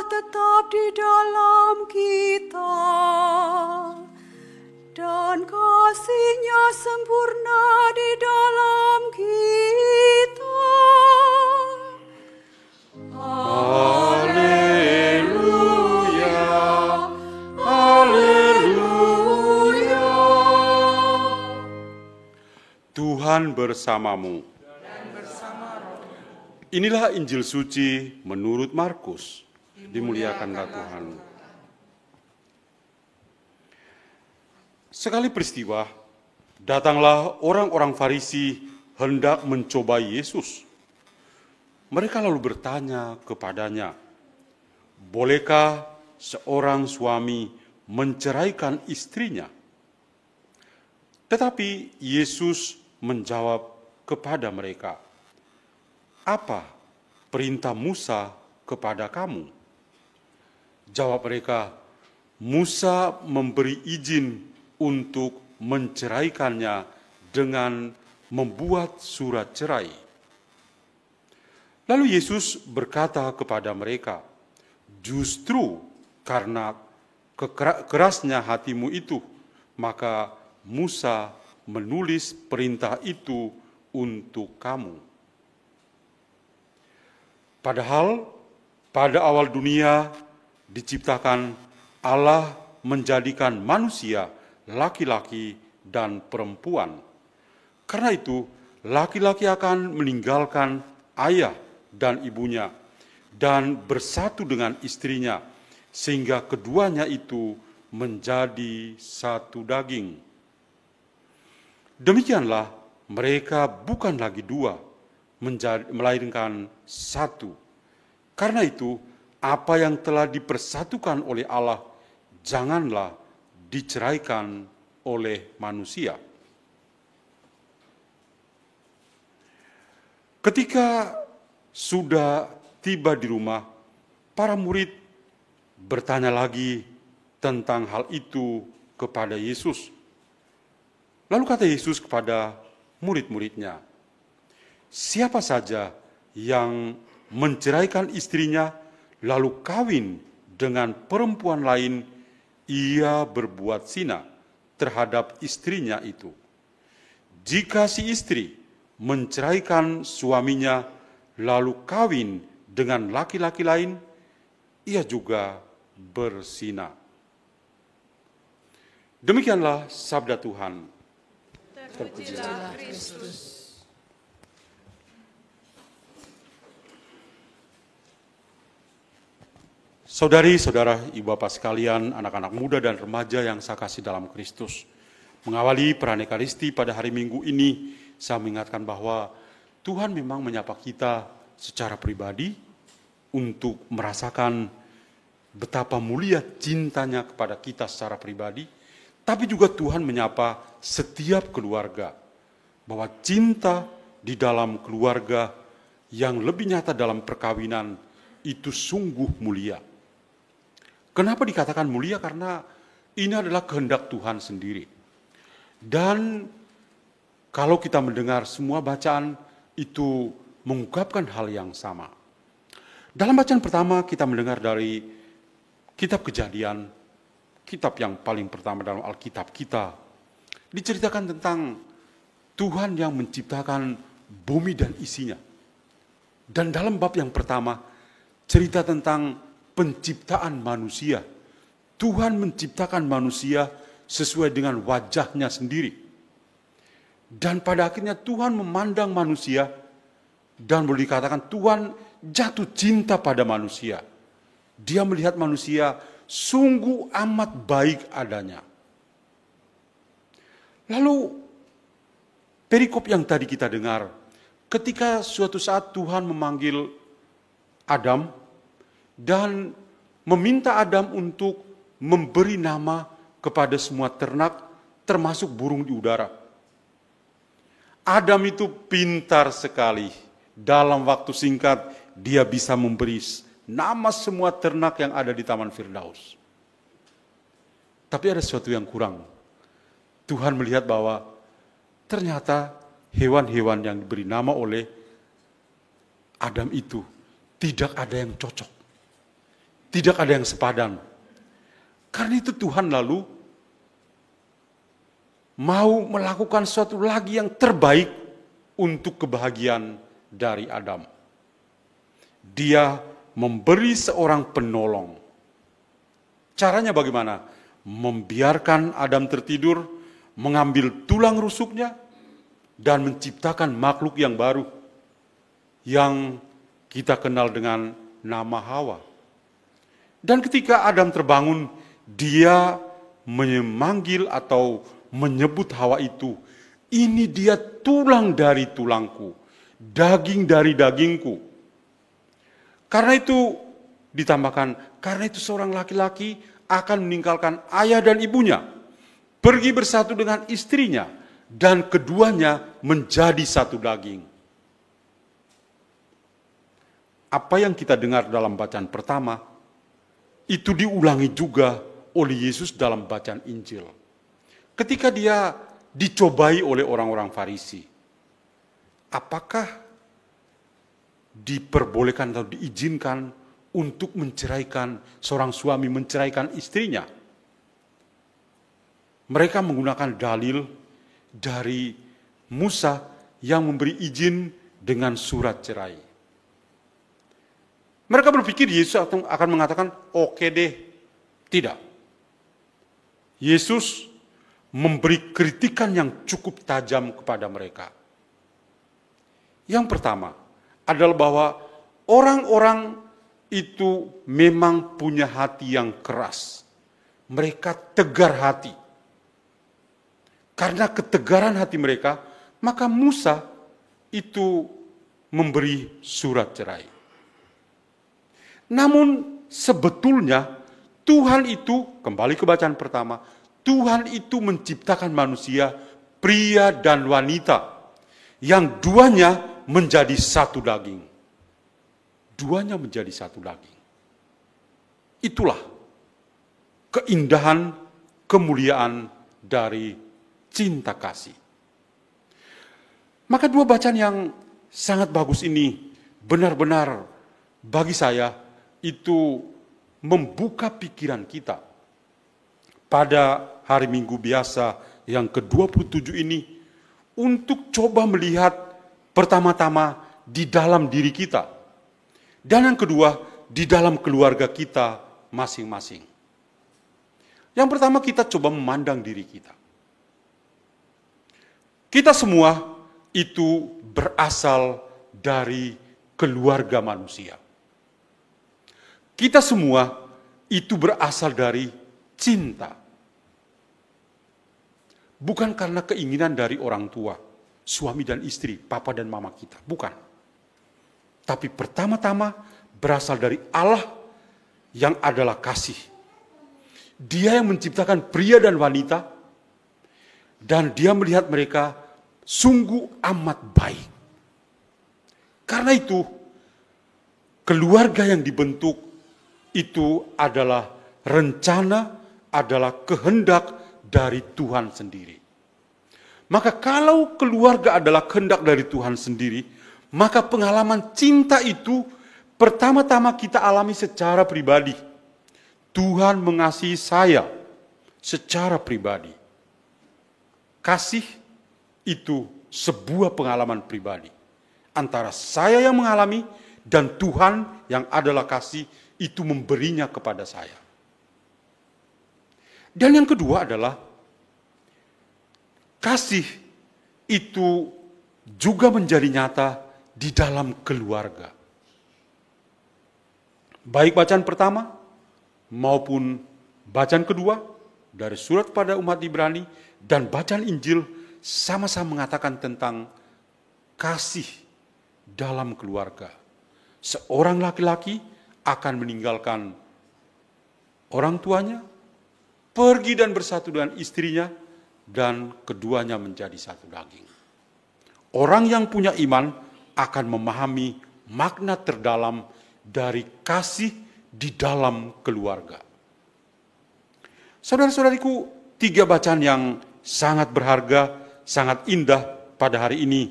tetap di dalam kita, dan kasih-Nya sempurna di dalam kita. Haleluya, haleluya. Tuhan bersamamu. Inilah Injil suci menurut Markus. Dimuliakanlah Tuhan. Sekali peristiwa, datanglah orang-orang Farisi hendak mencobai Yesus. Mereka lalu bertanya kepadanya, "Bolehkah seorang suami menceraikan istrinya?" Tetapi Yesus menjawab kepada mereka, "Apa perintah Musa kepada kamu?" Jawab mereka, "Musa memberi izin untuk menceraikannya dengan membuat surat cerai." Lalu Yesus berkata kepada mereka, "Justru karena kerasnya hatimu itu, maka Musa menulis perintah itu untuk kamu. Padahal pada awal dunia diciptakan, Allah menjadikan manusia laki-laki dan perempuan. Karena itu laki-laki akan meninggalkan ayah dan ibunya dan bersatu dengan istrinya, sehingga keduanya itu menjadi satu daging. Demikianlah mereka bukan lagi dua, melainkan satu. Karena itu, apa yang telah dipersatukan oleh Allah, janganlah diceraikan oleh manusia." Ketika sudah tiba di rumah, para murid bertanya lagi tentang hal itu kepada Yesus. Lalu kata Yesus kepada murid-muridnya, "Siapa saja yang menceraikan istrinya lalu kawin dengan perempuan lain, ia berbuat zina terhadap istrinya itu. Jika si istri menceraikan suaminya lalu kawin dengan laki-laki lain, ia juga berzina." Demikianlah sabda Tuhan. Terpujilah Kristus. Saudari-saudara, ibu bapak sekalian, anak-anak muda dan remaja yang saya kasih dalam Kristus. Mengawali perayaan Ekaristi pada hari Minggu ini, saya mengingatkan bahwa Tuhan memang menyapa kita secara pribadi untuk merasakan betapa mulia cintanya kepada kita secara pribadi, tapi juga Tuhan menyapa setiap keluarga, bahwa cinta di dalam keluarga yang lebih nyata dalam perkawinan itu sungguh mulia. Kenapa dikatakan mulia? Karena ini adalah kehendak Tuhan sendiri. Dan kalau kita mendengar semua bacaan itu mengungkapkan hal yang sama. Dalam bacaan pertama kita mendengar dari kitab Kejadian, kitab yang paling pertama dalam Alkitab kita. Diceritakan tentang Tuhan yang menciptakan bumi dan isinya. Dan dalam bab yang pertama cerita tentang penciptaan manusia. Tuhan menciptakan manusia sesuai dengan wajahnya sendiri. Dan pada akhirnya Tuhan memandang manusia dan boleh dikatakan Tuhan jatuh cinta pada manusia. Dia melihat manusia sungguh amat baik adanya. Lalu perikop yang tadi kita dengar, ketika suatu saat Tuhan memanggil Adam dan meminta Adam untuk memberi nama kepada semua ternak, termasuk burung di udara. Adam itu pintar sekali. Dalam waktu singkat, dia bisa memberi nama semua ternak yang ada di Taman Firdaus. Tapi ada sesuatu yang kurang. Tuhan melihat bahwa ternyata hewan-hewan yang diberi nama oleh Adam itu tidak ada yang cocok. tidak ada yang sepadan. Karena itu Tuhan lalu mau melakukan sesuatu lagi yang terbaik untuk kebahagiaan dari Adam. Dia memberi seorang penolong. Caranya bagaimana? Membiarkan Adam tertidur, mengambil tulang rusuknya, dan menciptakan makhluk yang baru yang kita kenal dengan nama Hawa. Dan ketika Adam terbangun, dia memanggil atau menyebut Hawa itu, ini dia tulang dari tulangku, daging dari dagingku. Karena itu ditambahkan, karena itu seorang laki-laki akan meninggalkan ayah dan ibunya, pergi bersatu dengan istrinya, dan keduanya menjadi satu daging. Apa yang kita dengar dalam bacaan pertama, itu diulangi juga oleh Yesus dalam bacaan Injil. Ketika dia dicobai oleh orang-orang Farisi, apakah diperbolehkan atau diizinkan untuk menceraikan, seorang suami menceraikan istrinya? Mereka menggunakan dalil dari Musa yang memberi izin dengan surat cerai. Mereka berpikir Yesus akan mengatakan, oke deh. Tidak. Yesus memberi kritikan yang cukup tajam kepada mereka. Yang pertama adalah bahwa orang-orang itu memang punya hati yang keras. Mereka tegar hati. Karena ketegaran hati mereka, maka Musa itu memberi surat cerai. Namun sebetulnya Tuhan itu, kembali ke bacaan pertama, Tuhan itu menciptakan manusia, pria dan wanita, yang duanya menjadi satu daging. Duanya menjadi satu daging. Itulah keindahan, kemuliaan dari cinta kasih. Maka dua bacaan yang sangat bagus ini benar-benar bagi saya itu membuka pikiran kita pada hari Minggu biasa yang ke-27 ini untuk coba melihat pertama-tama di dalam diri kita dan yang kedua di dalam keluarga kita masing-masing. Yang pertama kita coba memandang diri kita. Kita semua itu berasal dari keluarga manusia. Kita semua itu berasal dari cinta. Bukan karena keinginan dari orang tua, suami dan istri, papa dan mama kita. Bukan. Tapi pertama-tama berasal dari Allah yang adalah kasih. Dia yang menciptakan pria dan wanita, dan dia melihat mereka sungguh amat baik. Karena itu, keluarga yang dibentuk itu adalah rencana, adalah kehendak dari Tuhan sendiri. Maka kalau keluarga adalah kehendak dari Tuhan sendiri, maka pengalaman cinta itu pertama-tama kita alami secara pribadi. Tuhan mengasihi saya secara pribadi. Kasih itu sebuah pengalaman pribadi. Antara saya yang mengalami dan Tuhan yang adalah kasih itu memberinya kepada saya. Dan yang kedua adalah kasih itu juga menjadi nyata di dalam keluarga. Baik bacaan pertama maupun bacaan kedua dari surat pada umat Ibrani dan bacaan Injil sama-sama mengatakan tentang kasih dalam keluarga. Seorang laki-laki akan meninggalkan orang tuanya, pergi dan bersatu dengan istrinya, dan keduanya menjadi satu daging. Orang yang punya iman akan memahami makna terdalam dari kasih di dalam keluarga. Saudara-saudariku, 3 bacaan yang sangat berharga, sangat indah pada hari ini,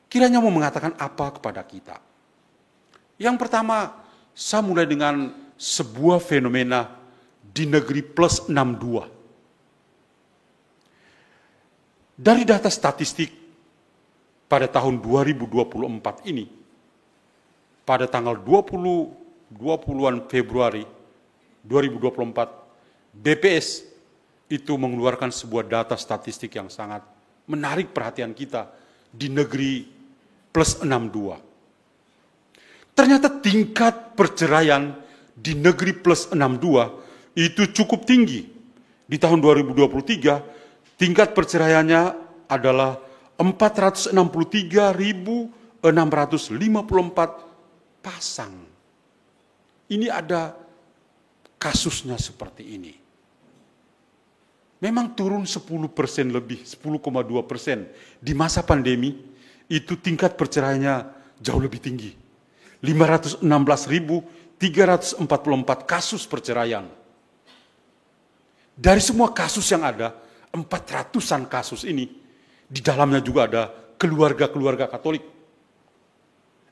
kiranya mau mengatakan apa kepada kita? Yang pertama, Saya mulai dengan sebuah fenomena di negeri plus 62. Dari data statistik pada tahun 2024 ini, pada tanggal 20-an Februari 2024, BPS itu mengeluarkan sebuah data statistik yang sangat menarik perhatian kita di negeri plus 62. Ternyata tingkat perceraian di negeri plus 62 itu cukup tinggi. Di tahun 2023, tingkat perceraiannya adalah 463.654 pasang. Ini ada kasusnya seperti ini. Memang turun 10% lebih, 10,2%. Di masa pandemi, itu tingkat perceraiannya jauh lebih tinggi. 516.344 kasus perceraian. Dari semua kasus yang ada, 400-an kasus ini, di dalamnya juga ada keluarga-keluarga Katolik.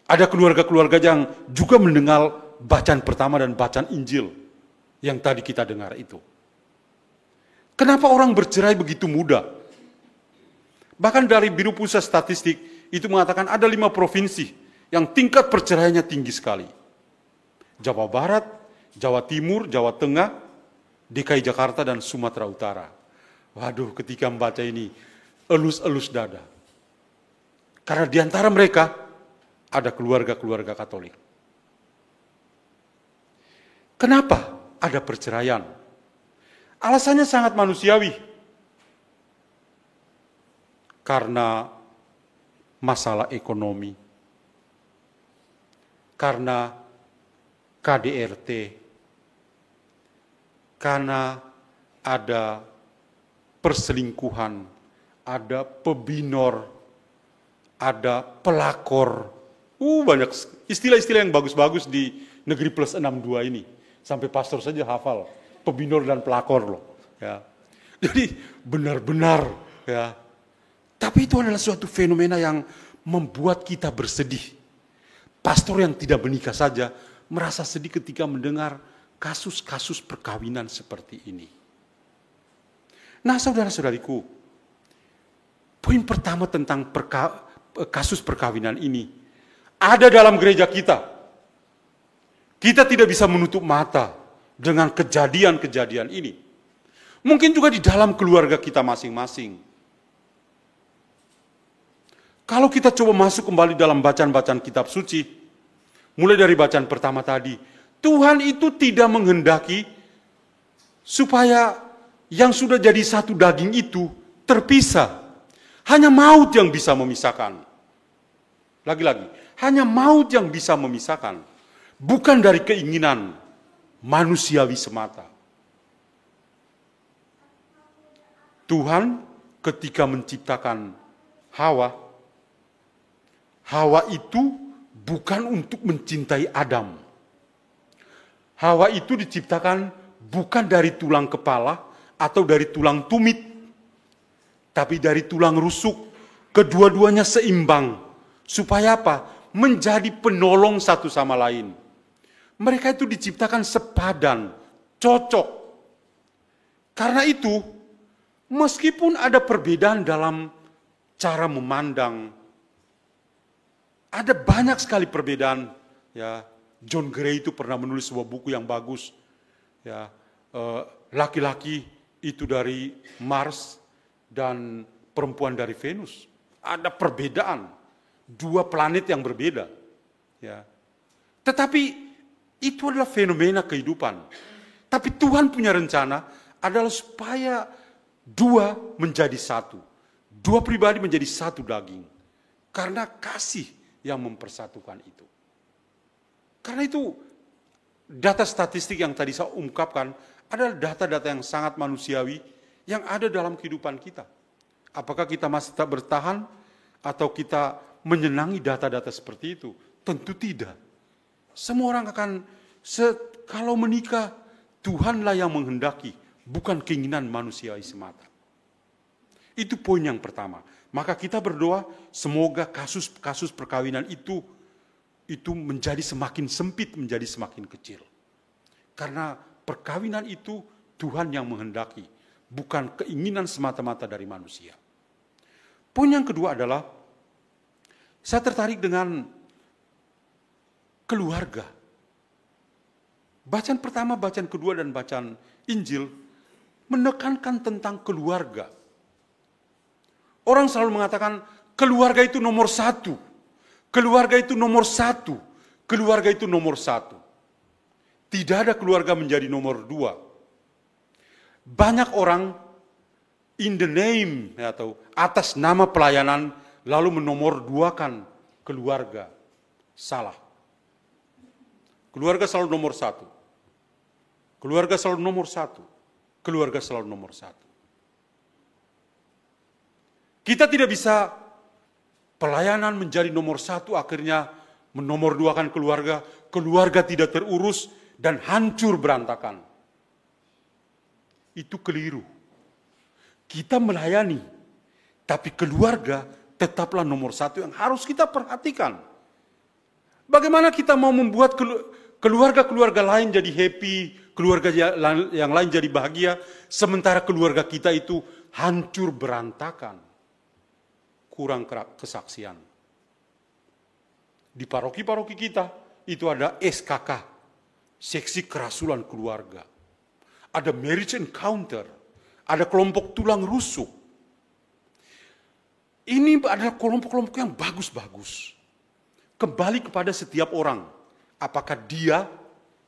Ada keluarga-keluarga yang juga mendengar bacaan pertama dan bacaan Injil yang tadi kita dengar itu. Kenapa orang bercerai begitu mudah? Bahkan dari Biro Pusat Statistik itu mengatakan ada 5 provinsi yang tingkat perceraiannya tinggi sekali. Jawa Barat, Jawa Timur, Jawa Tengah, DKI Jakarta, dan Sumatera Utara. Waduh, ketika membaca ini, elus-elus dada. Karena di antara mereka ada keluarga-keluarga Katolik. Kenapa ada perceraian? Alasannya sangat manusiawi. Karena masalah ekonomi, karena KDRT, karena ada perselingkuhan, ada pebinor, ada pelakor. Banyak istilah-istilah yang bagus-bagus di negeri plus 62 ini. Sampai pastor saja hafal pebinor dan pelakor loh. Ya. Jadi benar-benar ya. Tapi itu adalah suatu fenomena yang membuat kita bersedih. Pastor yang tidak menikah saja merasa sedih ketika mendengar kasus-kasus perkawinan seperti ini. Nah, saudara-saudariku, poin pertama tentang kasus perkawinan ini ada dalam gereja kita. Kita tidak bisa menutup mata dengan kejadian-kejadian ini. Mungkin juga di dalam keluarga kita masing-masing. Kalau kita coba masuk kembali dalam bacaan-bacaan kitab suci, mulai dari bacaan pertama tadi, Tuhan itu tidak menghendaki supaya yang sudah jadi satu daging itu terpisah. Hanya maut yang bisa memisahkan. Lagi-lagi, hanya maut yang bisa memisahkan. Bukan dari keinginan manusiawi semata. Tuhan ketika menciptakan Hawa itu bukan untuk mencintai Adam. Hawa itu diciptakan bukan dari tulang kepala atau dari tulang tumit, tapi dari tulang rusuk. Kedua-duanya seimbang. Supaya apa? Menjadi penolong satu sama lain. Mereka itu diciptakan sepadan, cocok. Karena itu, meskipun ada perbedaan dalam cara memandang, ada banyak sekali perbedaan. Ya, John Gray itu pernah menulis sebuah buku yang bagus. Ya, laki-laki itu dari Mars dan perempuan dari Venus. Ada perbedaan, 2 planet yang berbeda. Ya, tetapi itu adalah fenomena kehidupan. Tapi Tuhan punya rencana adalah supaya 2 menjadi 1, 2 pribadi menjadi 1 daging. Karena kasih yang mempersatukan itu. Karena itu data statistik yang tadi saya ungkapkan adalah data-data yang sangat manusiawi yang ada dalam kehidupan kita. Apakah kita masih tak bertahan atau kita menyenangi data-data seperti itu? Tentu tidak. Semua orang akan kalau menikah, Tuhanlah yang menghendaki, bukan keinginan manusiawi semata. Itu poin yang pertama. Maka kita berdoa, semoga kasus-kasus perkawinan itu itu menjadi semakin sempit, menjadi semakin kecil. Karena perkawinan itu Tuhan yang menghendaki, bukan keinginan semata-mata dari manusia. Poin yang kedua adalah, saya tertarik dengan keluarga. Bacaan pertama, bacaan kedua, dan bacaan Injil menekankan tentang keluarga. Orang selalu mengatakan keluarga itu nomor satu. Keluarga itu nomor satu. Keluarga itu nomor satu. Tidak ada keluarga menjadi nomor dua. Banyak orang in the name atau atas nama pelayanan lalu menomorduakan keluarga. Salah. Keluarga selalu nomor satu. Keluarga selalu nomor satu. Keluarga selalu nomor satu. Kita tidak bisa pelayanan menjadi nomor satu, akhirnya menomorduakan keluarga, keluarga tidak terurus dan hancur berantakan. Itu keliru. Kita melayani, tapi keluarga tetaplah nomor satu yang harus kita perhatikan. Bagaimana kita mau membuat keluarga-keluarga lain jadi happy, keluarga yang lain jadi bahagia, sementara keluarga kita itu hancur berantakan. Kurang kesaksian. Di paroki-paroki kita itu ada SKK, seksi kerasulan keluarga. Ada marriage encounter, ada kelompok tulang rusuk. Ini adalah kelompok-kelompok yang bagus-bagus. Kembali kepada setiap orang, apakah dia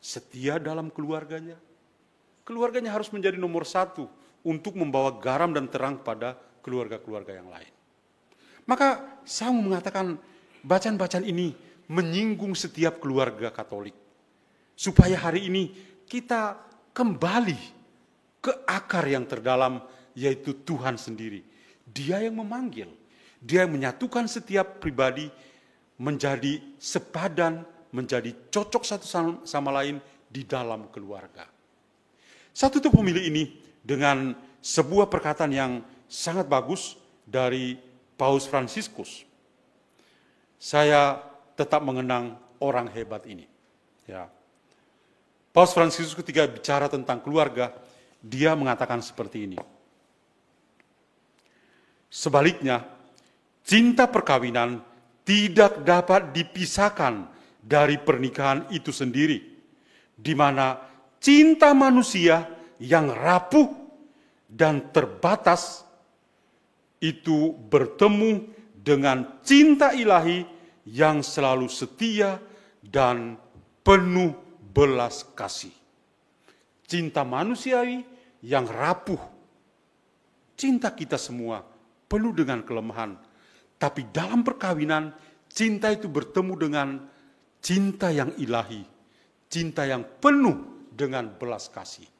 setia dalam keluarganya? Keluarganya harus menjadi nomor satu untuk membawa garam dan terang pada keluarga-keluarga yang lain. Maka saya mau mengatakan bacaan-bacaan ini menyinggung setiap keluarga Katolik. Supaya hari ini kita kembali ke akar yang terdalam, yaitu Tuhan sendiri. Dia yang memanggil, dia yang menyatukan setiap pribadi menjadi sepadan, menjadi cocok satu sama lain di dalam keluarga. Saya tutup pemilih ini dengan sebuah perkataan yang sangat bagus dari Paus Fransiskus. Saya tetap mengenang orang hebat ini. Ya. Paus Fransiskus ketika bicara tentang keluarga, dia mengatakan seperti ini. Sebaliknya, cinta perkawinan tidak dapat dipisahkan dari pernikahan itu sendiri, di mana cinta manusia yang rapuh dan terbatas itu bertemu dengan cinta ilahi yang selalu setia dan penuh belas kasih. Cinta manusiawi yang rapuh. Cinta kita semua penuh dengan kelemahan. Tapi dalam perkawinan, cinta itu bertemu dengan cinta yang ilahi. Cinta yang penuh dengan belas kasih.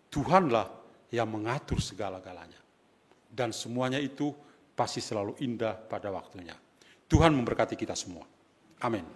Tuhanlah yang mengatur segala-galanya. Dan semuanya itu pasti selalu indah pada waktunya. Tuhan memberkati kita semua. Amin.